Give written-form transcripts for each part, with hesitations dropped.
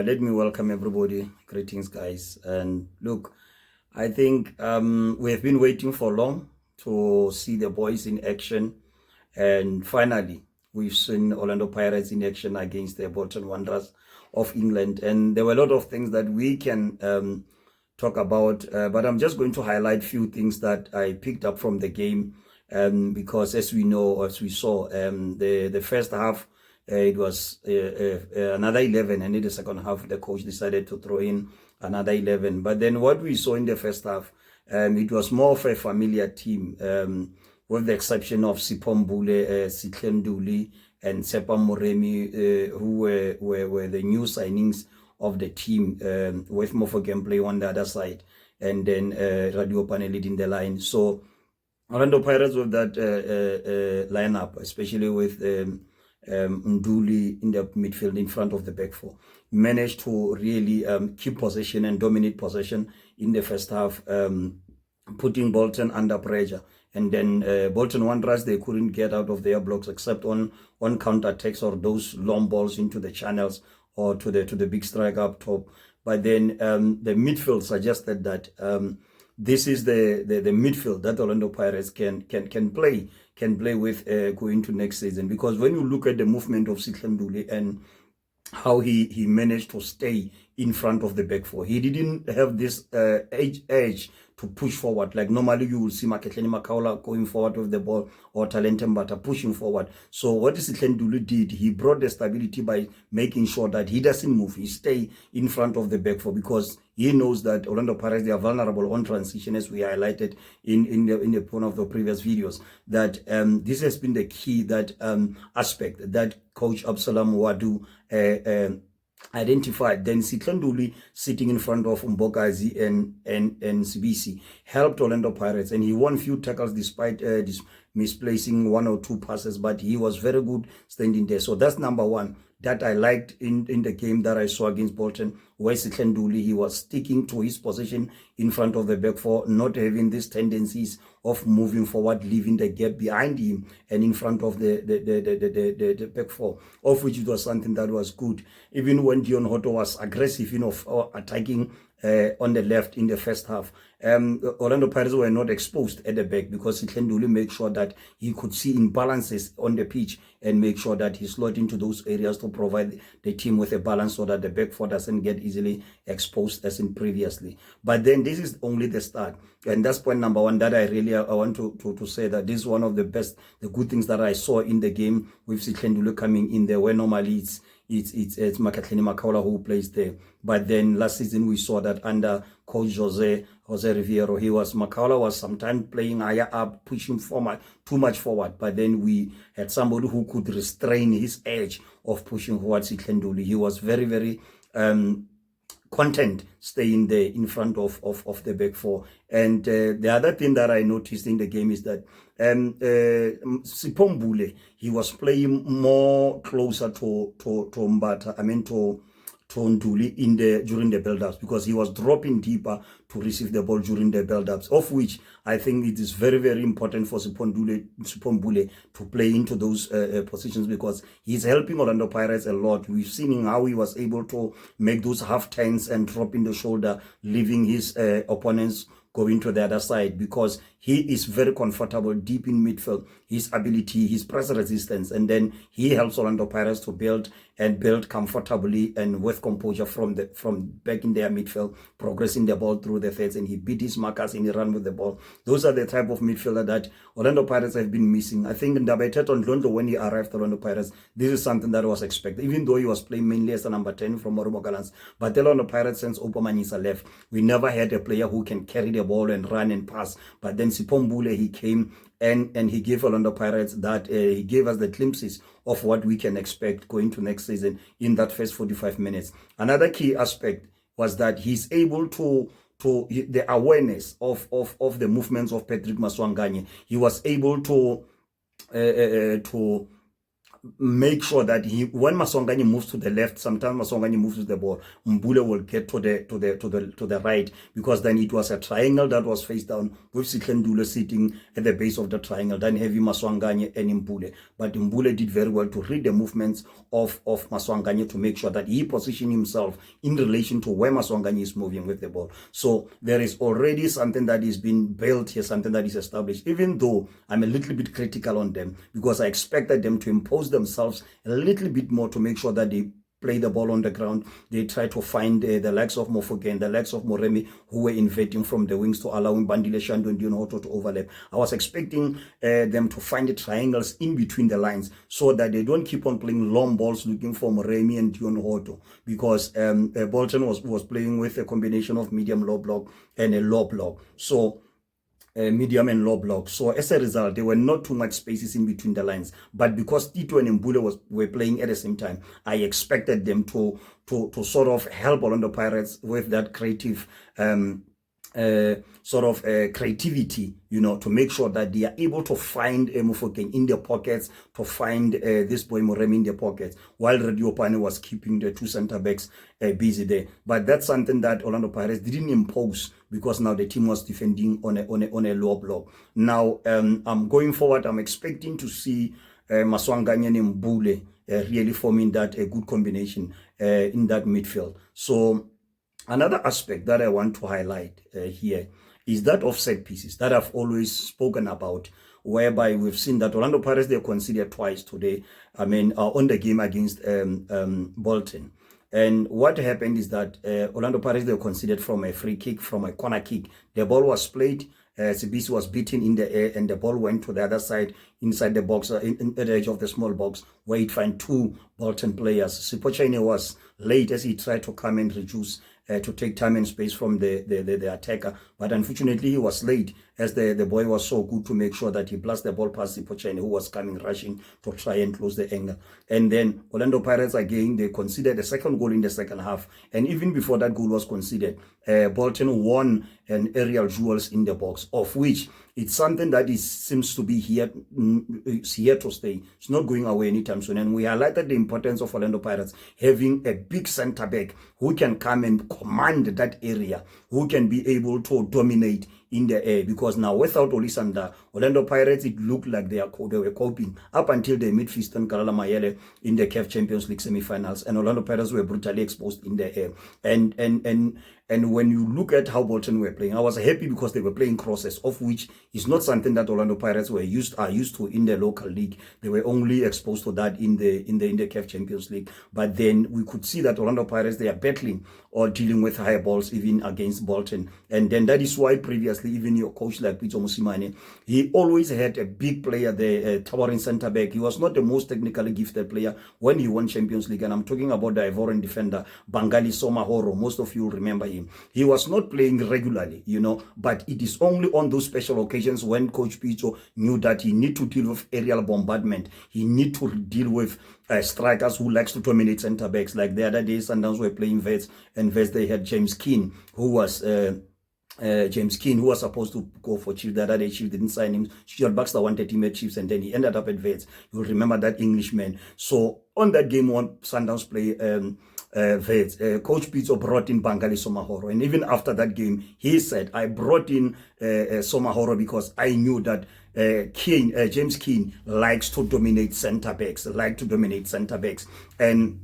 Let me welcome everybody. Greetings, guys. And look, I think we have been waiting for long to see the boys in action. And finally, we've seen Orlando Pirates in action against the Bolton Wanderers of England. And there were a lot of things that we can talk about. But I'm just going to highlight a few things that I picked up from the game. Because as we know, as we saw, the first half, it was another 11, and in the second half, the coach decided to throw in another 11. But then what we saw in the first half, it was more of a familiar team, with the exception of Sipho Mbule, Sihle Nduli, and Sepa Moremi, who were the new signings of the team, with Mofo Gameplay on the other side, and then Radio Pane leading the line. So Orlando Pirates with that lineup, especially with Nduli in the midfield in front of the back four, managed to really keep possession and dominate possession in the first half, putting Bolton under pressure. And then Bolton Wanderers, they couldn't get out of their blocks except on counter-attacks or those long balls into the channels or to the big striker up top. But then the midfield suggested that this is the midfield that Orlando Pirates can play with going to next season. Because when you look at the movement of Sihle Nduli and how he managed to stay in front of the back four, he didn't have this edge to push forward. Like normally you will see Maketleni Makaula going forward with the ball or Talente Mbata pushing forward. So what Sihle Nduli did, he brought the stability by making sure that he doesn't move, he stay in front of the back four, because he knows that Orlando Pirates, they are vulnerable on transition, as we highlighted in the one of the previous videos. That this has been the key aspect that Coach Abdeslam Ouaddou identified. Then Sihle Nduli sitting in front of Mbokazi and CBC helped Orlando Pirates, and he won few tackles despite misplacing one or two passes, but he was very good standing there. So that's number one that I liked in the game that I saw against Bolton, where Sihle Nduli, he was sticking to his position in front of the back four, not having these tendencies of moving forward, leaving the gap behind him and in front of the back four, of which it was something that was good. Even when Dion Hotto was aggressive, attacking on the left in the first half, Orlando Pirates were not exposed at the back because Sihle Nduli made sure that he could see imbalances on the pitch and make sure that he slot into those areas to provide the team with a balance so that the back four doesn't get easily exposed as in previously. But then this is only the start, and that's point number one that I want to say that this is one of the good things that I saw in the game with Sihle Nduli coming in there, where normally it's Maketleni Makaula who plays there. But then last season we saw that under Coach Jose Riviero, Makaula was sometimes playing higher up, pushing forward, too much forward. But then we had somebody who could restrain his edge of pushing forward. Sihle Nduli, he was very, very content staying there in front of the back four. And the other thing that I noticed in the game is that Sipho Mbule, he was playing more closer to Mbata, to Nduli during the build-ups, because he was dropping deeper to receive the ball during the build-ups, of which I think it is very, very important for Sipho Mbule to play into those positions, because he's helping Orlando Pirates a lot. We've seen how he was able to make those half turns and drop in the shoulder, leaving his opponents going to the other side, because he is very comfortable deep in midfield. His ability, his press resistance, and then he helps Orlando Pirates to build comfortably and with composure from back in their midfield, progressing the ball through the thirds, and he beat his markers and he ran with the ball. Those are the type of midfielder that Orlando Pirates have been missing. I think Ndabeteto Ndlondo, when he arrived at Orlando Pirates, this is something that was expected, even though he was playing mainly as a number 10 from Moromo Gallants. But the Orlando Pirates, since Opo Manisa left, we never had a player who can carry the ball and run and pass. But then Sipho Mbule, he came and he gave Orlando Pirates that, he gave us the glimpses of what we can expect going to next season in that first 45 minutes. Another key aspect was that he's able to the awareness of the movements of Patrick Maswanganye. He was able to make sure that when Maswanganyi moves to the left, sometimes Maswanganyi moves to the ball, Mbule will get to the right, because then it was a triangle that was face down with Sitlendule sitting at the base of the triangle, then heavy Maswanganyi and Mbule. But Mbule did very well to read the movements of Maswanganyi to make sure that he positioned himself in relation to where Maswanganyi is moving with the ball. So there is already something that is being built here, something that is established, even though I'm a little bit critical on them, because I expected them to impose themselves a little bit more to make sure that they play the ball on the ground. They try to find the likes of Mofoke and the likes of Moremi, who were invading from the wings to allowing Bandile Shando and Dionhoto to overlap. I was expecting them to find the triangles in between the lines so that they don't keep on playing long balls looking for Moremi and Dionhoto, because Bolton was playing with a combination of medium low block and a low block. So medium and low block. So as a result, there were not too much spaces in between the lines. But because Tito and Mbule were playing at the same time, I expected them to sort of help Orlando Pirates with that creative creativity, to make sure that they are able to find Mufokeng in their pockets, to find this boy Moremi in their pockets, while Radio Pane was keeping the two center backs busy there. But that's something that Orlando Pirates didn't impose, because now the team was defending on a low block. Now, I'm going forward, I'm expecting to see Maswanganyi and Mbule really forming that a good combination in that midfield. So another aspect that I want to highlight here is that of set pieces that I've always spoken about, whereby we've seen that Orlando Pirates, they considered twice today, on the game against Bolton. And what happened is that Orlando Pirates, they were considered from a free kick, from a corner kick. The ball was played, Sibisi was beaten in the air, and the ball went to the other side, inside the box, in the edge of the small box, where he'd find two Bolton players. Sipochaine was late as he tried to come and reduce, to take time and space from the attacker. But unfortunately, he was late, as the boy was so good to make sure that he blasted the ball past Sipochaine, who was coming rushing to try and close the angle. And then Orlando Pirates, again, they conceded a second goal in the second half. And even before that goal was conceded, Bolton won an aerial duels in the box, of which it's something that seems to be here to stay. It's not going away anytime soon. And we highlighted the importance of Orlando Pirates having a big center back who can come and command that area, who can be able to dominate in the air, because now without Olisanda, Orlando Pirates, it looked like they were coping up until they met Fiston Kalala Mayele in the CAF Champions League semi-finals, and Orlando Pirates were brutally exposed in the air. And when you look at how Bolton were playing, I was happy because they were playing crosses, of which is not something that Orlando Pirates are used to in the local league. They were only exposed to that in the CAF Champions League. But then we could see that Orlando Pirates, they are battling or dealing with high balls even against Bolton. And then that is why previously, even your coach like Pito Musimane, he always had a big player there, towering center back. He was not the most technically gifted player when he won Champions League. And I'm talking about the Ivorian defender, Bangali Somahoro. Most of you remember him. He was not playing regularly, but it is only on those special occasions when Coach Pito knew that he need to deal with aerial bombardment. He need to deal with strikers who likes to dominate center backs. Like the other day, Sundowns were playing Vets, and Vets, they had James Keane, who was supposed to go for Chiefs. The other day, Chiefs didn't sign him. Stuart Baxter wanted him at Chiefs, and then he ended up at Vets. You'll remember that Englishman. So on that game one, Sundowns play Vets, Coach Pizzo brought in Bangali Somahoro, and even after that game, he said, I brought in Somahoro because I knew that James Keane likes to dominate center backs, and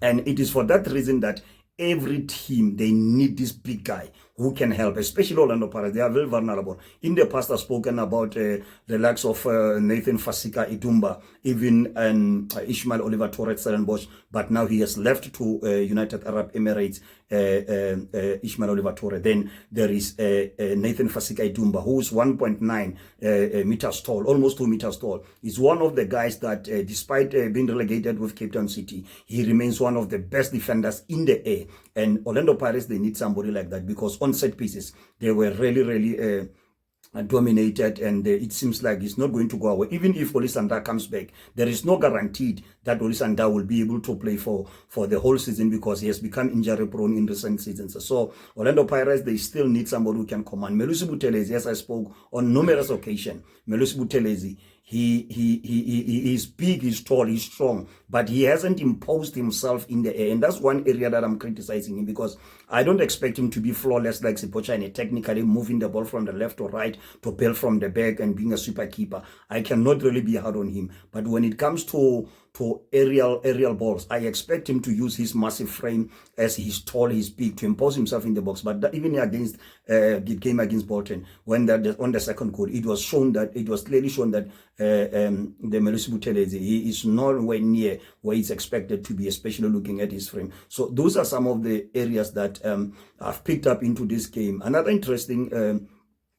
it is for that reason that every team, they need this big guy who can help, especially Orlando Pirates. They are very vulnerable. In the past, I've spoken about the likes of Nathan Fasika Idumba, even Ishmael Oliver Torres Stellenbosch, but now he has left to United Arab Emirates, Ishmael Oliver Torres. Then there is Nathan Fasika Idumba, who is 1.9 meters tall, almost 2 meters tall. He's one of the guys that, despite being relegated with Cape Town City, he remains one of the best defenders in the air. And Orlando Pirates, they need somebody like that, because on set pieces, they were really dominated, and it seems like it's not going to go away. Even if Olisanda comes back, there is no guaranteed that Olisanda will be able to play for the whole season, because he has become injury prone in recent seasons. So Orlando Pirates, they still need somebody who can command. Melusi Buthelezi, as I spoke on numerous occasions, Melusi Buthelezi, He's big, he's tall, he's strong, but he hasn't imposed himself in the air. And that's one area that I'm criticizing him, because I don't expect him to be flawless like Sipochane, technically moving the ball from the left or right to build from the back and being a super keeper. I cannot really be hard on him. But when it comes to aerial balls, I expect him to use his massive frame, as he's tall, he's big, to impose himself in the box. But even against the game against Bolton, when on the second goal, it was clearly shown that the Melusi Buthelezi, he is nowhere near where he's expected to be, especially looking at his frame. So those are some of the areas that I've picked up into this game. Another interesting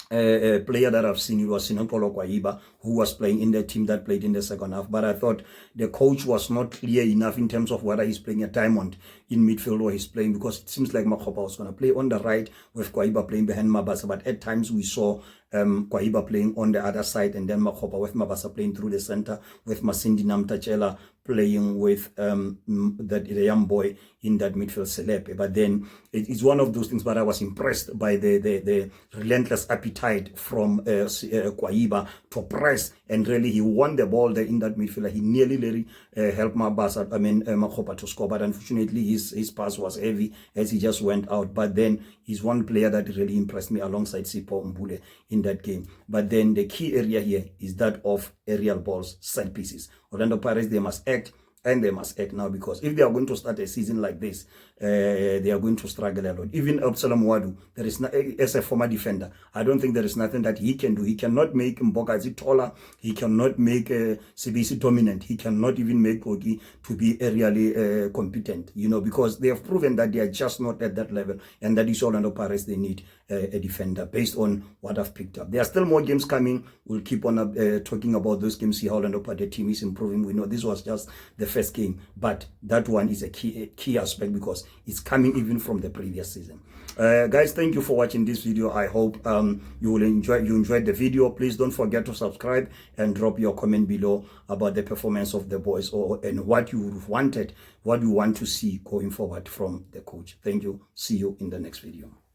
player that I've seen, it was Sinokolo Kwaiba, who was playing in the team that played in the second half. But I thought the coach was not clear enough in terms of whether he's playing a Diamond in midfield or he's playing, because it seems like Makgopa was going to play on the right with Kwaiba playing behind Mabasa. But at times we saw Kwaiba playing on the other side, and then Makgopa with Mabasa playing through the center, with Masindi Namtachela playing with the young boy in that midfield, Selepe. But then it's one of those things. But I was impressed by the relentless appetite from Kwaiba to press, and really he won the ball there in that midfield. He nearly helped Makgopa to score, but unfortunately his pass was heavy as he just went out. But then he's one player that really impressed me alongside Sipho Mbule in that game. But then the key area here is that of aerial balls, set pieces. Orlando Pirates, they must act, and they must act now, because if they are going to start a season like this, they are going to struggle a lot. Even Abdeslam Ouaddou, there is as a former defender, I don't think there is nothing that he can do. He cannot make Mbokazi taller. He cannot make CBC dominant. He cannot even make Ogi to be aerially competent, because they have proven that they are just not at that level, and that is Orlando Pirates. They need a defender based on what I've picked up. There are still more games coming. We'll keep on talking about those games, see how Orlando Pirates, the team is improving. We know this was just the first game, but that one is a key aspect, because it's coming even from the previous season. Guys, thank you for watching this video. I hope you enjoyed the video. Please don't forget to subscribe and drop your comment below about the performance of the boys, and what you want to see going forward from the coach. Thank you. See you in the next video.